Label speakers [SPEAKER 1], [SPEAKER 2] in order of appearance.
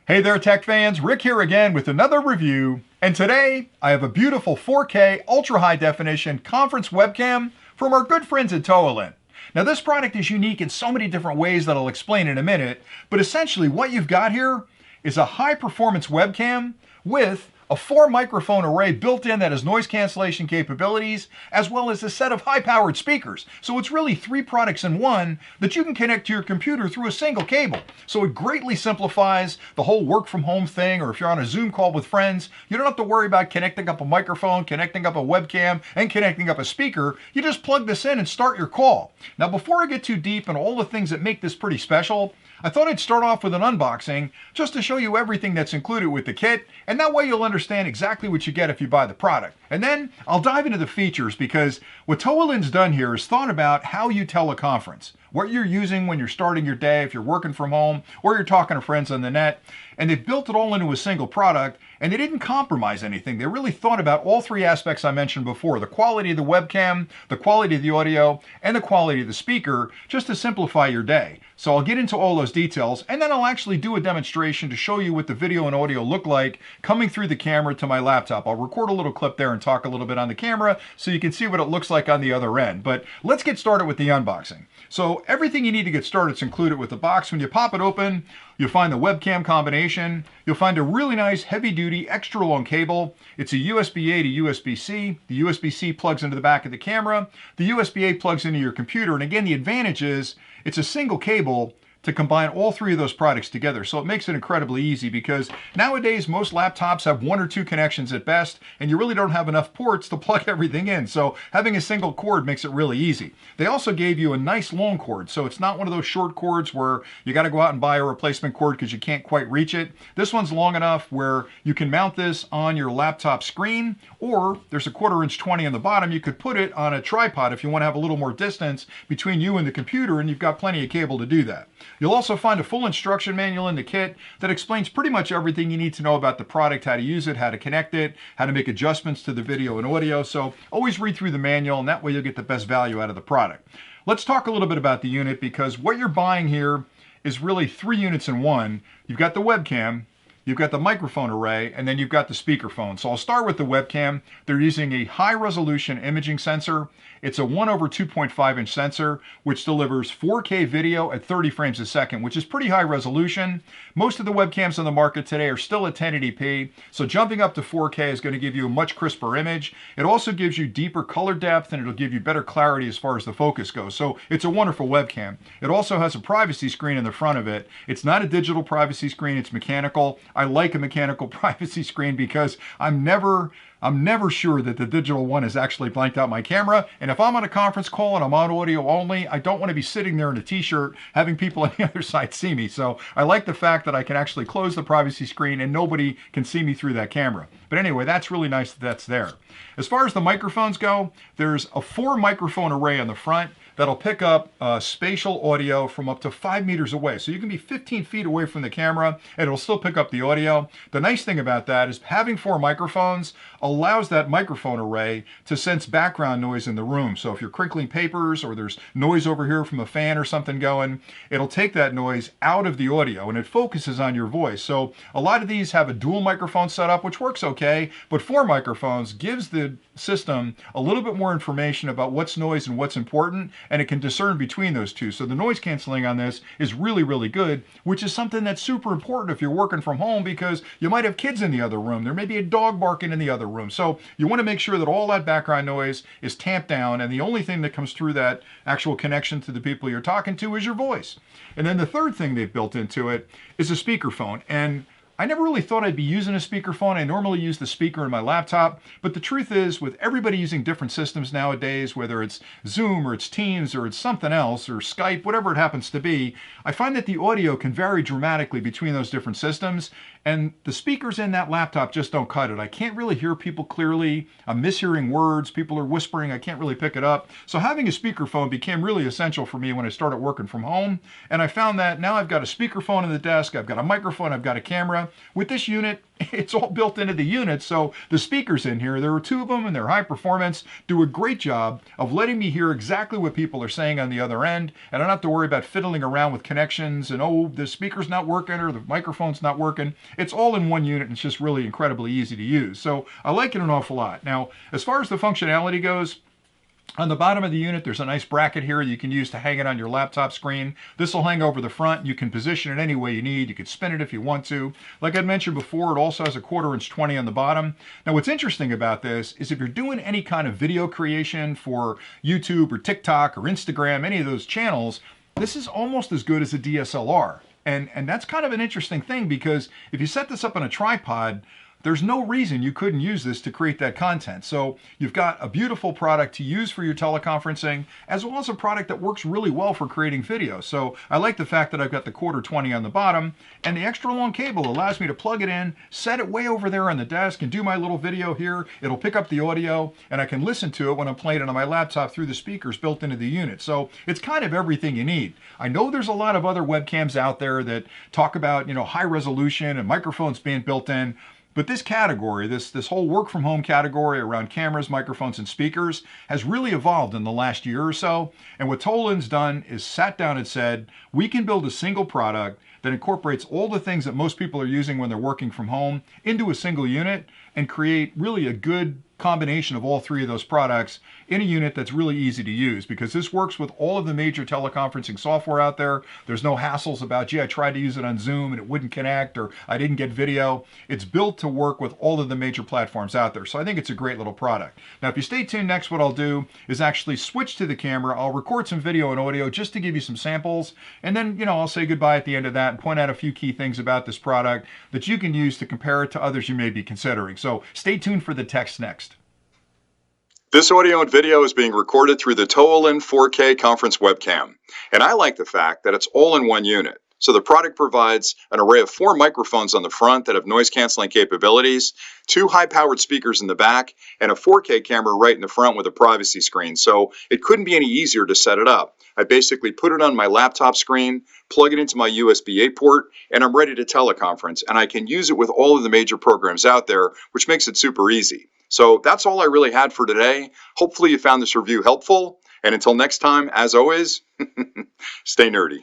[SPEAKER 1] Hey there tech fans, Rick here again with another review, and today I have a beautiful 4K ultra high definition conference webcam from our good friends at TOALLIN. Now this product is unique in so many different ways that I'll explain in a minute, but essentially what you've got here is a high performance webcam with a 4 microphone array built in that has noise cancellation capabilities, as well as a set of high-powered speakers. So it's really 3 products in one that you can connect to your computer through a single cable. So it greatly simplifies the whole work from home thing, or if you're on a Zoom call with friends, you don't have to worry about connecting up a microphone, connecting up a webcam, and connecting up a speaker. You just plug this in and start your call. Now before I get too deep into all the things that make this pretty special, I thought I'd start off with an unboxing just to show you everything that's included with the kit, and that way you'll understand exactly what you get if you buy the product. And then I'll dive into the features, because what TOALLIN's done here is thought about how you teleconference, what you're using when you're starting your day, if you're working from home or you're talking to friends on the net, and they've built it all into a single product, and they didn't compromise anything. They really thought about all 3 aspects I mentioned before: the quality of the webcam, the quality of the audio, and the quality of the speaker, just to simplify your day. So I'll get into all those details, and then I'll actually do a demonstration to show you what the video and audio look like coming through the camera to my laptop. I'll record a little clip there and talk a little bit on the camera so you can see what it looks like on the other end. But let's get started with the unboxing. So everything you need to get started is included with the box. When you pop it open, you'll find the webcam combination. You'll find a really nice heavy-duty extra long cable. It's a USB-A to USB-C. The USB-C plugs into the back of the camera. The USB-A plugs into your computer. And again, the advantage is it's a single cable to combine all 3 of those products together. So it makes it incredibly easy, because nowadays most laptops have 1 or 2 connections at best, and you really don't have enough ports to plug everything in. So having a single cord makes it really easy. They also gave you a nice long cord, so it's not one of those short cords where you got to go out and buy a replacement cord because you can't quite reach it. This one's long enough where you can mount this on your laptop screen, or there's a 1/4 inch 20 on the bottom. You could put it on a tripod if you want to have a little more distance between you and the computer, and you've got plenty of cable to do that. You'll also find a full instruction manual in the kit that explains pretty much everything you need to know about the product: how to use it, how to connect it, how to make adjustments to the video and audio. So always read through the manual, and that way you'll get the best value out of the product. Let's talk a little bit about the unit, because what you're buying here is really 3 units in one. You've got the webcam, you've got the microphone array, and then you've got the speakerphone. So I'll start with the webcam. They're using a high resolution imaging sensor. It's a 1/2.5 inch sensor, which delivers 4K video at 30 frames a second, which is pretty high resolution. Most of the webcams on the market today are still at 1080p, so jumping up to 4K is going to give you a much crisper image. It also gives you deeper color depth, and it'll give you better clarity as far as the focus goes. So it's a wonderful webcam. It also has a privacy screen in the front of it. It's not a digital privacy screen, it's mechanical. I like a mechanical privacy screen because I'm never sure that the digital one has actually blanked out my camera. And if I'm on a conference call and I'm on audio only, I don't want to be sitting there in a t-shirt having people on the other side see me. So I like the fact that I can actually close the privacy screen and nobody can see me through that camera. But anyway, that's really nice that that's there. As far as the microphones go, there's a 4 microphone array on the front that'll pick up spatial audio from up to 5 meters away. So you can be 15 feet away from the camera and it'll still pick up the audio. The nice thing about that is having 4 microphones allows that microphone array to sense background noise in the room. So if you're crinkling papers or there's noise over here from a fan or something going, it'll take that noise out of the audio and it focuses on your voice. So a lot of these have a dual microphone setup, which works okay, but 4 microphones gives the system a little bit more information about what's noise and what's important, and it can discern between those 2. So the noise canceling on this is really, really good, which is something that's super important if you're working from home, because you might have kids in the other room. There may be a dog barking in the other room. So you want to make sure that all that background noise is tamped down, and the only thing that comes through that actual connection to the people you're talking to is your voice. And then the third thing they've built into it is a speakerphone. And I never really thought I'd be using a speakerphone. I normally use the speaker in my laptop, but the truth is, with everybody using different systems nowadays, whether it's Zoom or it's Teams or it's something else or Skype, whatever it happens to be, I find that the audio can vary dramatically between those different systems, and the speakers in that laptop just don't cut it. I can't really hear people clearly. I'm mishearing words. People are whispering. I can't really pick it up. So having a speakerphone became really essential for me when I started working from home, and I found that now I've got a speakerphone in the desk, I've got a microphone, I've got a camera, camera. With this unit, it's all built into the unit, so the speakers in here, there are two of them and they're high performance, do a great job of letting me hear exactly what people are saying on the other end, and I don't have to worry about fiddling around with connections and, oh, the speaker's not working or the microphone's not working. It's all in one unit and it's just really incredibly easy to use. So I like it an awful lot. Now, as far as the functionality goes, on the bottom of the unit, there's a nice bracket here you can use to hang it on your laptop screen. This will hang over the front. You can position it any way you need. You can spin it if you want to. Like I mentioned before, it also has a 1/4" 20 on the bottom. Now, what's interesting about this is if you're doing any kind of video creation for YouTube or TikTok or Instagram, any of those channels, this is almost as good as a DSLR. And that's kind of an interesting thing, because if you set this up on a tripod, there's no reason you couldn't use this to create that content. So you've got a beautiful product to use for your teleconferencing, as well as a product that works really well for creating videos. So I like the fact that I've got the 1/4" 20 on the bottom, and the extra long cable allows me to plug it in, set it way over there on the desk, and do my little video here. It'll pick up the audio, and I can listen to it when I'm playing it on my laptop through the speakers built into the unit. So it's kind of everything you need. I know there's a lot of other webcams out there that talk about, high resolution and microphones being built in. But this category, this whole work from home category around cameras, microphones, and speakers has really evolved in the last year or so. And what TOALLIN's done is sat down and said, we can build a single product that incorporates all the things that most people are using when they're working from home into a single unit and create really a good combination of all three of those products in a unit that's really easy to use, because this works with all of the major teleconferencing software out there. There's no hassles about, gee, I tried to use it on Zoom and it wouldn't connect, or I didn't get video. It's built to work with all of the major platforms out there. So I think it's a great little product. Now, if you stay tuned, next what I'll do is actually switch to the camera. I'll record some video and audio just to give you some samples, and then, I'll say goodbye at the end of that and point out a few key things about this product that you can use to compare it to others you may be considering. So stay tuned for the text next.
[SPEAKER 2] This audio and video is being recorded through the TOALLIN 4K conference webcam, and I like the fact that it's all in one unit. So the product provides an array of 4 microphones on the front that have noise canceling capabilities, 2 high-powered speakers in the back, and a 4K camera right in the front with a privacy screen. So it couldn't be any easier to set it up. I basically put it on my laptop screen, plug it into my USB-A port, and I'm ready to teleconference. And I can use it with all of the major programs out there, which makes it super easy. So that's all I really had for today. Hopefully you found this review helpful. And until next time, as always, stay nerdy.